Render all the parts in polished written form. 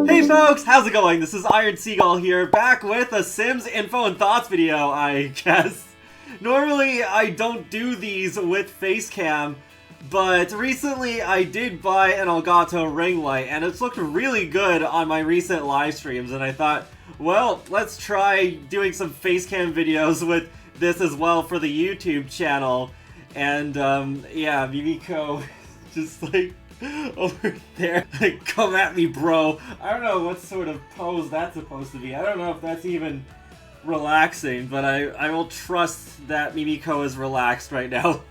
Hey folks, how's it going? This is Iron Seagull here, back with a Sims info and thoughts video, I guess. Normally, I don't do these with Facecam, but recently I did buy an Elgato ring light, and it's looked really good on my recent live streams, and I thought, well, let's try doing some Facecam videos with this as well for the YouTube channel. And, yeah, Mimiko just like over there, like, come at me, bro. I don't know what sort of pose that's supposed to be. I don't know if that's even relaxing, but I will trust that Mimiko is relaxed right now.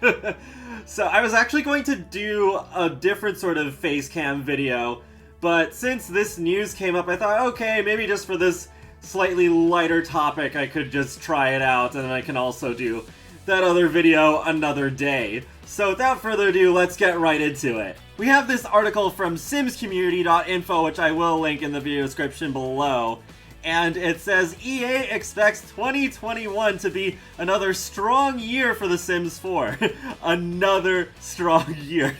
So I was actually going to do a different sort of face cam video, but since this news came up, I thought, okay, maybe just for this slightly lighter topic, I could just try it out, and then I can also do that other video another day. So without further ado, let's get right into it. We have this article from simscommunity.info, which I will link in the video description below, and it says EA expects 2021 to be another strong year for The Sims 4. Another strong year.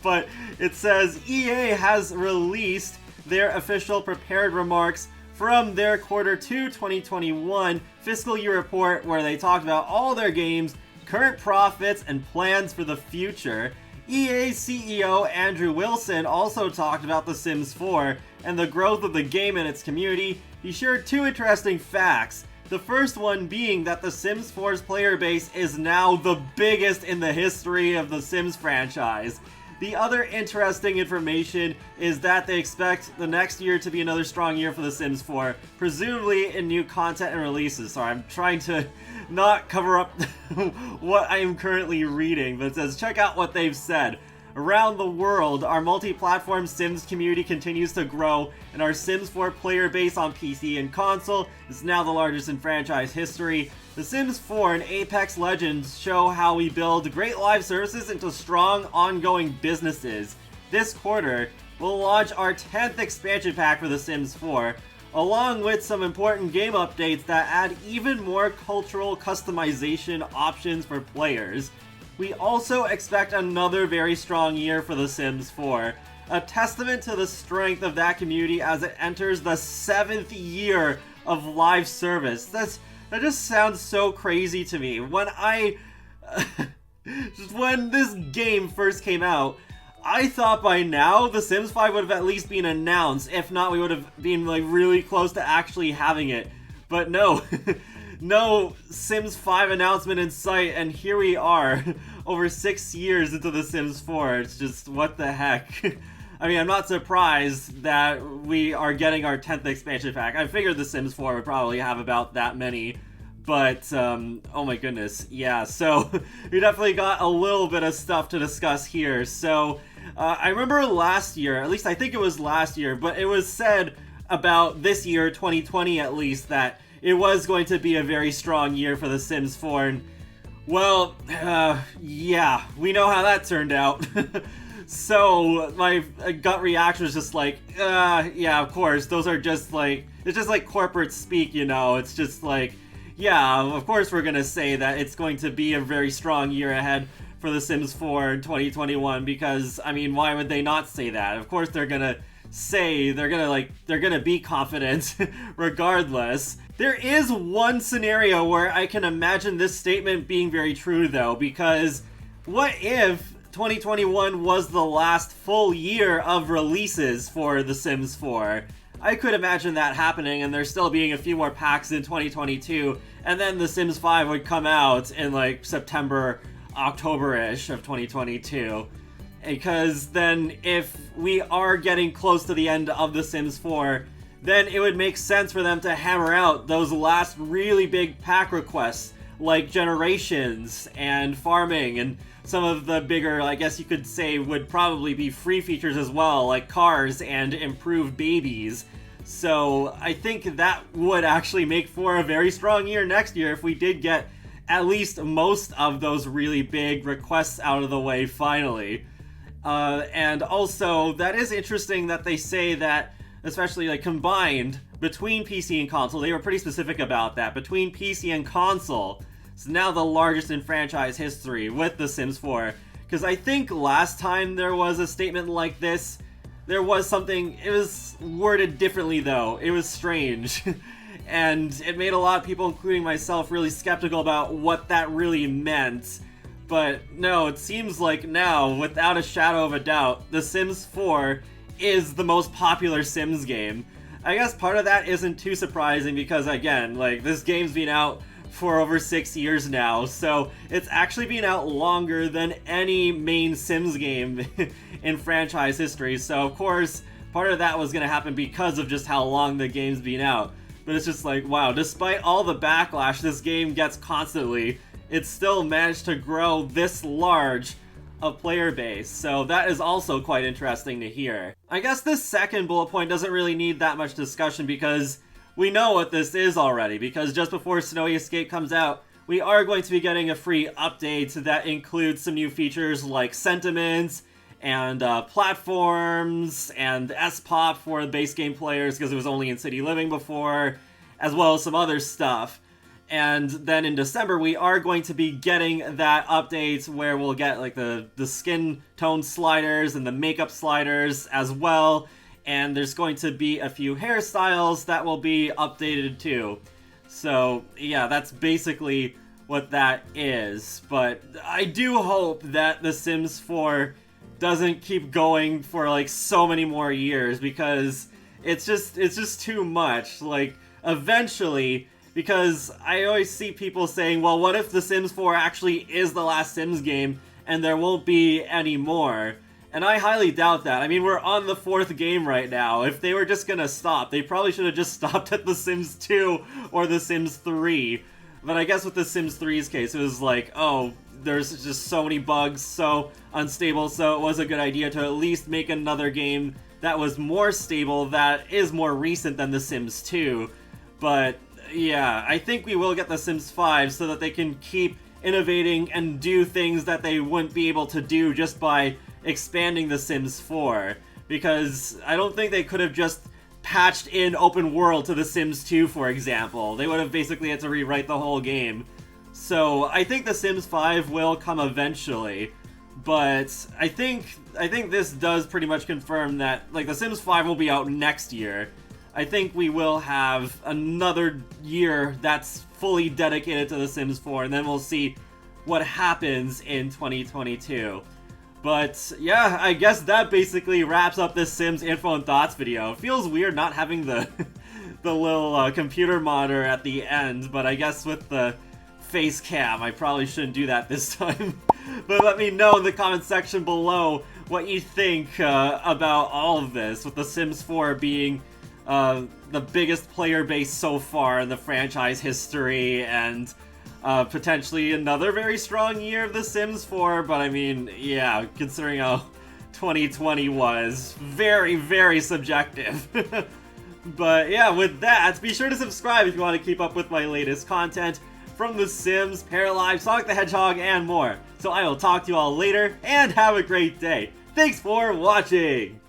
But it says EA has released their official prepared remarks from their Q2 2021 fiscal year report, where they talked about all their games, current profits, and plans for the future. EA CEO Andrew Wilson also talked about The Sims 4 and the growth of the game and its community. He shared two interesting facts. The first one being that The Sims 4's player base is now the biggest in the history of the Sims franchise. The other interesting information is that they expect the next year to be another strong year for The Sims 4, presumably in new content and releases. Sorry, I'm trying to not cover up what I am currently reading, but it says, check out what they've said. Around the world, our multi-platform Sims community continues to grow, and our Sims 4 player base on PC and console is now the largest in franchise history. The Sims 4 and Apex Legends show how we build great live services into strong, ongoing businesses. This quarter, we'll launch our 10th expansion pack for The Sims 4, along with some important game updates that add even more cultural customization options for players. We also expect another very strong year for The Sims 4, a testament to the strength of that community as it enters the 7th year of live service. That just sounds so crazy to me. When when this game first came out, I thought by now The Sims 5 would have at least been announced. If not, we would have been like really close to actually having it. But no, no Sims 5 announcement in sight, and here we are, over 6 years into The Sims 4. It's just, what the heck? I mean, I'm not surprised that we are getting our 10th expansion pack. I figured The Sims 4 would probably have about that many, but, oh my goodness, yeah, so we definitely got a little bit of stuff to discuss here. So, I remember last year, at least I think it was last year, but it was said about this year, 2020 at least, that it was going to be a very strong year for The Sims 4, and, well, yeah, we know how that turned out. So, my gut reaction was just like, yeah, of course, those are just like, it's just like corporate speak, you know, it's just like, yeah, of course we're gonna say that it's going to be a very strong year ahead for The Sims 4 in 2021, because, I mean, why would they not say that? Of course they're gonna say, they're gonna be confident regardless. There is one scenario where I can imagine this statement being very true though, because what if 2021 was the last full year of releases for The Sims 4? I could imagine that happening, and there still being a few more packs in 2022, and then The Sims 5 would come out in like September, October-ish of 2022. Because then if we are getting close to the end of The Sims 4, then it would make sense for them to hammer out those last really big pack requests, like Generations and Farming, and some of the bigger, I guess you could say, would probably be free features as well, like Cars and Improved Babies. So I think that would actually make for a very strong year next year if we did get at least most of those really big requests out of the way finally. And also, that is interesting that they say that, especially like combined between PC and console, they were pretty specific about that, between PC and console, it's now the largest in franchise history with The Sims 4. Because I think last time there was a statement like this, there was something, it was worded differently though. It was strange. And it made a lot of people, including myself, really skeptical about what that really meant. But no, it seems like now, without a shadow of a doubt, The Sims 4 is the most popular Sims game. I guess part of that isn't too surprising because, again, like, this game's been out for over 6 years now, so it's actually been out longer than any main Sims game in franchise history. So, of course, part of that was going to happen because of just how long the game's been out. But it's just like, wow, despite all the backlash this game gets constantly, it's still managed to grow this large a player base. So that is also quite interesting to hear. I guess this second bullet point doesn't really need that much discussion because we know what this is already, because just before Snowy Escape comes out, we are going to be getting a free update that includes some new features like sentiments, and platforms, and S-Pop for the base game players because it was only in City Living before, as well as some other stuff. And then in December, we are going to be getting that update where we'll get like the skin tone sliders and the makeup sliders as well. And there's going to be a few hairstyles that will be updated too. So yeah, that's basically what that is. But I do hope that The Sims 4 doesn't keep going for like so many more years, because it's just too much. Like, eventually, because I always see people saying, well, what if The Sims 4 actually is the last Sims game and there won't be any more? And I highly doubt that. I mean, we're on the 4th game right now. If they were just gonna stop, they probably should have just stopped at The Sims 2 or The Sims 3. But I guess with The Sims 3's case, it was like, oh, there's just so many bugs, so unstable, so it was a good idea to at least make another game that was more stable, that is more recent than The Sims 2. But yeah, I think we will get The Sims 5 so that they can keep innovating and do things that they wouldn't be able to do just by expanding The Sims 4. Because I don't think they could have just patched in open world to The Sims 2, for example. They would have basically had to rewrite the whole game. So I think The Sims 5 will come eventually, but I think this does pretty much confirm that, like, The Sims 5 will be out next year. I think we will have another year that's fully dedicated to The Sims 4, and then we'll see what happens in 2022. But yeah, I guess that basically wraps up this Sims info and thoughts video. It feels weird not having the the little computer monitor at the end, but I guess with the face cam, I probably shouldn't do that this time. But let me know in the comment section below what you think about all of this, with The Sims 4 being the biggest player base so far in the franchise history, and potentially another very strong year of The Sims 4, but I mean, yeah, considering how 2020 was, very, very subjective. But yeah, with that, be sure to subscribe if you want to keep up with my latest content from The Sims, Paralive, Sonic the Hedgehog, and more. So I will talk to you all later, and have a great day. Thanks for watching!